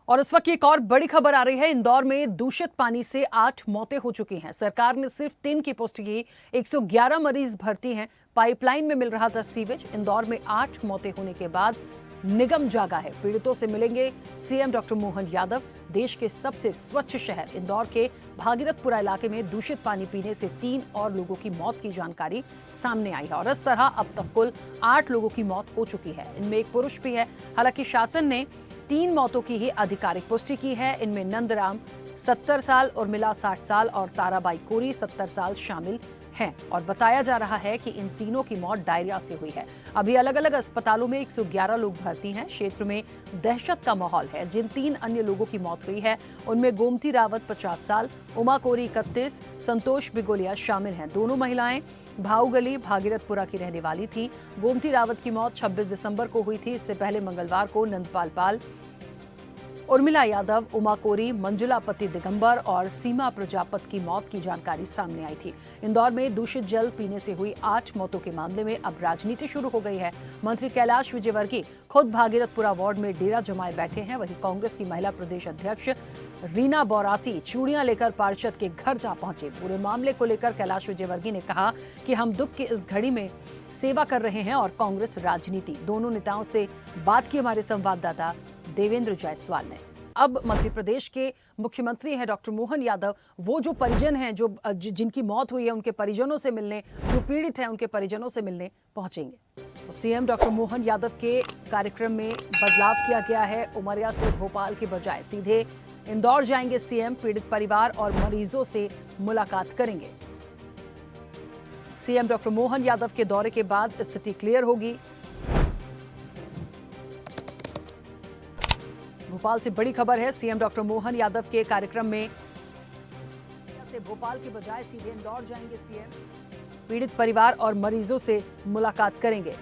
और इस वक्त एक और बड़ी खबर आ रही है। इंदौर में दूषित पानी से 8 मौतें हो चुकी हैं। सरकार ने सिर्फ 3 की पुष्टि की। 111 मरीज भर्ती हैं। पाइपलाइन में मिल रहा था सीवेज। इंदौर में 8 मौतें होने के बाद निगम जागा है। पीड़ितों से मिलेंगे सीएम डॉक्टर मोहन यादव। देश के सबसे स्वच्छ शहर इंदौर के भागीरथपुरा इलाके में दूषित पानी पीने से 3 और लोगों की मौत की जानकारी सामने आई है और इस तरह अब तक कुल 8 लोगों की मौत हो चुकी है। इनमें एक पुरुष भी है। हालांकि शासन ने 3 मौतों की ही आधिकारिक पुष्टि की है। इनमें नंदराम 70 साल, उर्मिला 60 साल और ताराबाई कोरी 70 साल शामिल हैं और बताया जा रहा है कि इन तीनों की मौत डायरिया से हुई है। अभी अलग अलग अस्पतालों में 111 लोग भर्ती हैं। क्षेत्र में दहशत का माहौल है। जिन 3 अन्य लोगों की मौत हुई है उनमें गोमती रावत 50 साल, उमा कोरी 31, संतोष बिगोलिया शामिल हैं। दोनों महिलाएं भाऊगली भागीरथपुरा की रहने वाली थी। गोमती रावत की मौत 26 दिसंबर को हुई थी। इससे पहले मंगलवार को नंदपाल पाल, उर्मिला यादव, उमा कोरी, मंजुला पति दिगंबर और सीमा प्रजापत की मौत की जानकारी सामने आई थी। इंदौर में दूषित जल पीने से हुई 8 मौतों के मामले में अब राजनीति शुरू हो गई है। मंत्री कैलाश विजयवर्गीय खुद भागीरथपुरा वार्ड में डेरा जमाए बैठे हैं। वहीं कांग्रेस की महिला प्रदेश अध्यक्ष रीना बौरासी चूड़ियां लेकर पार्षद के घर जा पहुंचे। पूरे मामले को लेकर कैलाश विजयवर्गीय ने कहा कि हम दुख की इस घड़ी में सेवा कर रहे हैं और कांग्रेस राजनीति। दोनों नेताओं से बात की हमारे संवाददाता देवेंद्र जायसवाल ने। अब मध्य प्रदेश के मुख्यमंत्री हैं डॉक्टर मोहन यादव, वो जो परिजन हैं जिनकी मौत हुई है उनके परिजनों से मिलने, जो पीड़ित हैं उनके परिजनों से मिलने पहुंचेंगे। तो सीएम डॉक्टर मोहन यादव के कार्यक्रम में बदलाव किया गया है। उमरिया से भोपाल के बजाय सीधे इंदौर जाएंगे सीएम। पीड़ित परिवार और मरीजों से मुलाकात करेंगे। सीएम डॉक्टर मोहन यादव के दौरे के बाद स्थिति क्लियर होगी। भोपाल से बड़ी खबर है। सीएम डॉक्टर मोहन यादव के कार्यक्रम में से भोपाल के बजाय सीधे इंदौर जाएंगे सीएम। पीड़ित परिवार और मरीजों से मुलाकात करेंगे।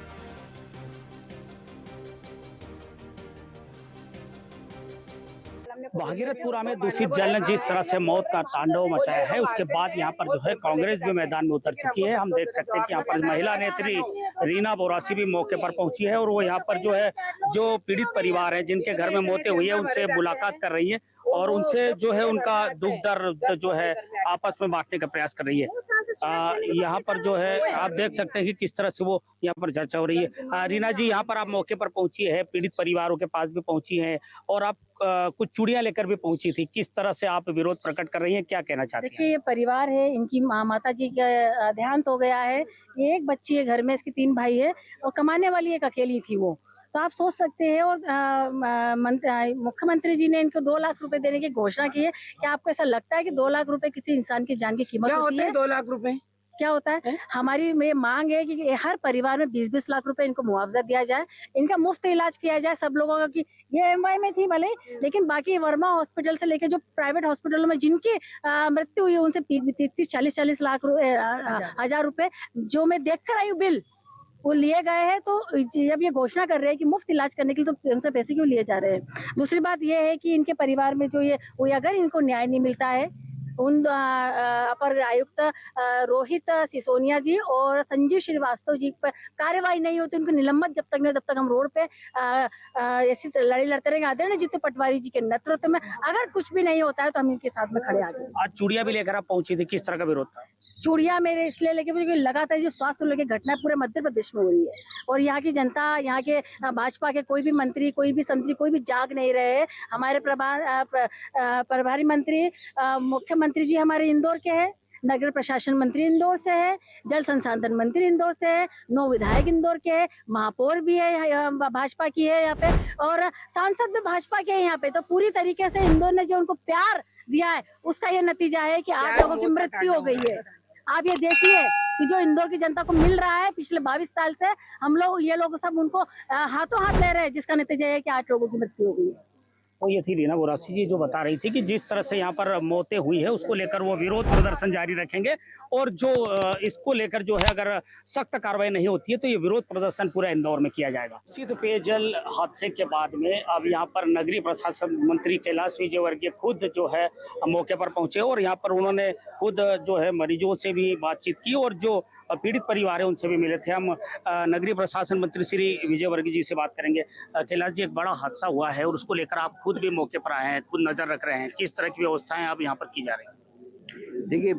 भागीरथपुरा में दूषित जल ने जिस तरह से मौत का तांडव मचाया है, उसके बाद यहाँ पर जो है कांग्रेस भी मैदान में उतर चुकी है। हम देख सकते हैं कि यहाँ पर महिला नेत्री रीना बौरासी भी मौके पर पहुंची है और वो यहाँ पर जो है जो पीड़ित परिवार है जिनके घर में मौतें हुई है उनसे मुलाकात कर रही है और उनसे जो है उनका दुख दर्द जो है आपस में बांटने का प्रयास कर रही है। यहाँ पर जो है आप देख सकते हैं कि किस तरह से वो यहाँ पर चर्चा हो रही है। रीना जी, यहाँ पर आप मौके पर पहुंची है, पीड़ित परिवारों के पास भी पहुंची है और आप कुछ चूड़ियां लेकर भी पहुंची थी। किस तरह से आप विरोध प्रकट कर रही हैं, क्या कहना चाहती हैं? देखिए, ये परिवार है, इनकी माता जी का देहांत हो गया है। ये एक बच्ची है घर में, इसके 3 भाई है और कमाने वाली एक अकेली थी वो। तो आप सोच सकते हैं। और मुख्यमंत्री जी ने इनको 2 लाख रुपए देने की घोषणा की है। क्या आपको ऐसा लगता है कि 2 लाख रुपए किसी इंसान की जान की कीमत होती है? 2 लाख रुपए क्या होता है? हमारी मांग है कि हर परिवार में 20-20 लाख रुपए इनको मुआवजा दिया जाए, इनका मुफ्त इलाज किया जाए सब लोगों का। कि ये एमवाई में थी भले, लेकिन बाकी वर्मा हॉस्पिटल से लेके जो प्राइवेट हॉस्पिटलों में जिनकी मृत्यु हुई उनसे 30-40 लाख हजार रुपए जो मैं देख कर आई हूँ बिल, वो लिए गए हैं। तो जब ये घोषणा कर रहे हैं कि मुफ्त इलाज करने के लिए, तो उनसे पैसे क्यों लिए जा रहे हैं? दूसरी बात ये है कि इनके परिवार में जो ये अगर इनको न्याय नहीं मिलता है, उन अपर आयुक्त रोहित सिसोनिया जी और संजीव श्रीवास्तव जी पर कार्यवाही नहीं होती, उनको निलंबित जब तक नहीं, तब तक हम रोड पे ऐसी लड़ाई लड़ते रहेंगे। आदरणीय जीतू पटवारी जी के नेतृत्व में अगर कुछ भी नहीं होता है तो हम इनके साथ में खड़े आगे। आज चूड़ियां भी लेकर आप पहुंची थी, किस तरह का विरोध था? चूड़िया मेरे इसलिए लेके, मुझे लगातार जो स्वास्थ्य लेके घटना पूरे मध्य प्रदेश में हो रही है और यहाँ की जनता, यहाँ के भाजपा के कोई भी मंत्री, कोई भी संतरी, कोई भी जाग नहीं रहे हैं। हमारे प्रभारी मंत्री मुख्यमंत्री जी हमारे इंदौर के हैं, नगर प्रशासन मंत्री इंदौर से है, जल संसाधन मंत्री इंदौर से है, 9 विधायक इंदौर के हैं, महापौर भी है भाजपा की है यहाँ पे और सांसद भी भाजपा के हैं यहाँ पे। तो पूरी तरीके से इंदौर ने जो उनको प्यार दिया है उसका ये नतीजा है कि 8 लोगों की मृत्यु हो गई है। आप ये देखिए कि जो इंदौर की जनता को मिल रहा है पिछले 22 साल से, हम लोग ये लोग सब उनको हाथों हाथ ले रहे हैं, जिसका नतीजा है कि 8 लोगों की मृत्यु हो गई है। तो ये थी रीना बौरासी जी जो बता रही थी कि जिस तरह से यहाँ पर मौतें हुई है उसको लेकर वो विरोध प्रदर्शन जारी रखेंगे और जो इसको लेकर जो है अगर सख्त कार्रवाई नहीं होती है तो ये विरोध प्रदर्शन पूरा इंदौर में किया जाएगा। शीत पेयजल हादसे के बाद में अब यहाँ पर नगरीय प्रशासन मंत्री कैलाश विजयवर्गीय खुद जो है मौके पर पहुंचे और यहाँ पर उन्होंने खुद जो है मरीजों से भी बातचीत की और जो पीड़ित परिवार है उनसे भी मिले थे। हम नगरीय प्रशासन मंत्री श्री विजयवर्गीय जी से बात करेंगे। कैलाश जी, एक बड़ा हादसा हुआ है और उसको लेकर आप खुद भी मौके पर आए हैं, खुद नजर रख रहे हैं, किस तरह की व्यवस्थाएं अब यहाँ पर की जा रही हैं? देखिए,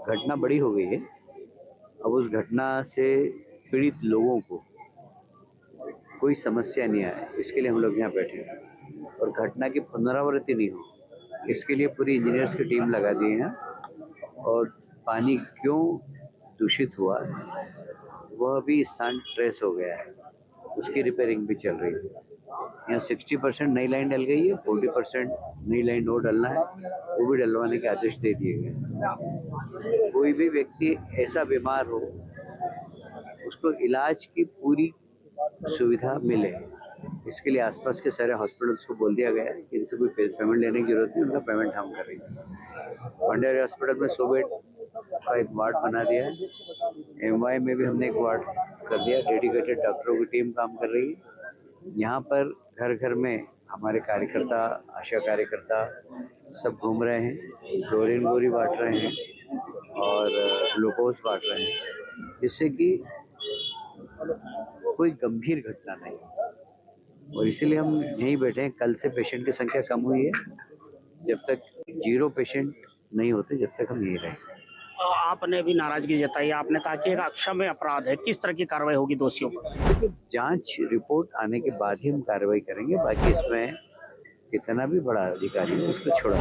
घटना बड़ी हो गई है। अब उस घटना से पीड़ित लोगों को कोई समस्या नहीं आए, इसके लिए हम लोग यहाँ बैठे हैं। और घटना की पुनरावृत्ति नहीं हो, इसके लिए पूरी इंजीनियर्स की टीम लगा दी है। और पानी क्यों दूषित हुआ वह भी स्थान ट्रेस हो गया है, उसकी रिपेयरिंग भी चल रही है। यहाँ 60% नई लाइन डल गई है, 40% नई लाइन और डलना है, वो भी डलवाने के आदेश दे दिए गए। कोई भी व्यक्ति ऐसा बीमार हो उसको इलाज की पूरी सुविधा मिले, इसके लिए आसपास के सारे हॉस्पिटल्स को बोल दिया गया है कि इनसे कोई पेमेंट लेने की जरूरत नहीं, उनका पेमेंट हम करेंगे। भंडारी हॉस्पिटल में 100 बेड का एक वार्ड बना दिया है। एमवाई में भी हमने एक वार्ड कर दिया, डेडिकेटेड डॉक्टरों की टीम काम कर रही है। यहाँ पर घर घर में हमारे कार्यकर्ता, आशा कार्यकर्ता सब घूम रहे हैं, क्लोरीन गोली बांट रहे हैं और ग्लूकोज बांट रहे हैं, जिससे कि कोई गंभीर घटना नहीं। और इसीलिए हम यहीं बैठे हैं। कल से पेशेंट की संख्या कम हुई है, जब तक 0 पेशेंट नहीं होते जब तक हम यहीं रहेंगे। आपने भी नाराजगी जताई, आपने कहा कि एक अक्षम्य अपराध है, किस तरह की कार्रवाई होगी दोषियों पर? जांच रिपोर्ट आने के बाद ही हम कार्रवाई करेंगे, बाकी इसमें कितना भी बड़ा अधिकारी है उसको छोड़ा।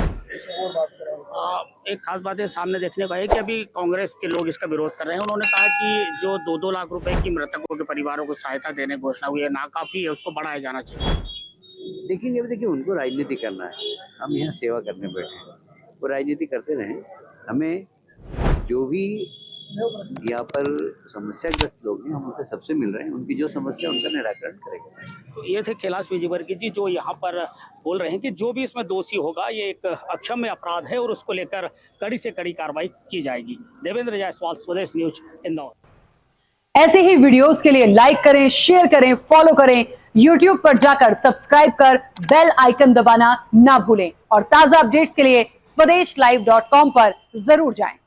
एक खास बात है सामने देखने को है कि अभी कांग्रेस के लोग इसका विरोध कर रहे हैं। उन्होंने कहा कि जो 2-2 लाख रुपए की मृतकों के परिवारों को सहायता देने की घोषणा हुई है नाकाफी है, उसको बढ़ाया जाना चाहिए। देखेंगे, अभी देखिए उनको राजनीति करना है, हम यहाँ सेवा करने बैठे हैं, वो राजनीति करते रहें। हमें जो भी यहाँ पर समस्याग्रस्त लोग हैं हम उनसे सबसे मिल रहे हैं, उनकी जो समस्या उनका निराकरण करेंगे। ये थे कैलाश विजयवर्गीय जी जो यहाँ पर बोल रहे हैं कि जो भी इसमें दोषी होगा ये एक अक्षम्य अपराध है और उसको लेकर कड़ी से कड़ी कार्रवाई की जाएगी। देवेंद्र जायसवाल, स्वदेश न्यूज, इंदौर। ऐसे ही वीडियोस के लिए लाइक करें, शेयर करें, फॉलो करें, YouTube पर जाकर सब्सक्राइब कर बेल आइकन दबाना ना भूलें और ताजा अपडेट्स के लिए swedeshlive.com पर जरूर जाएं।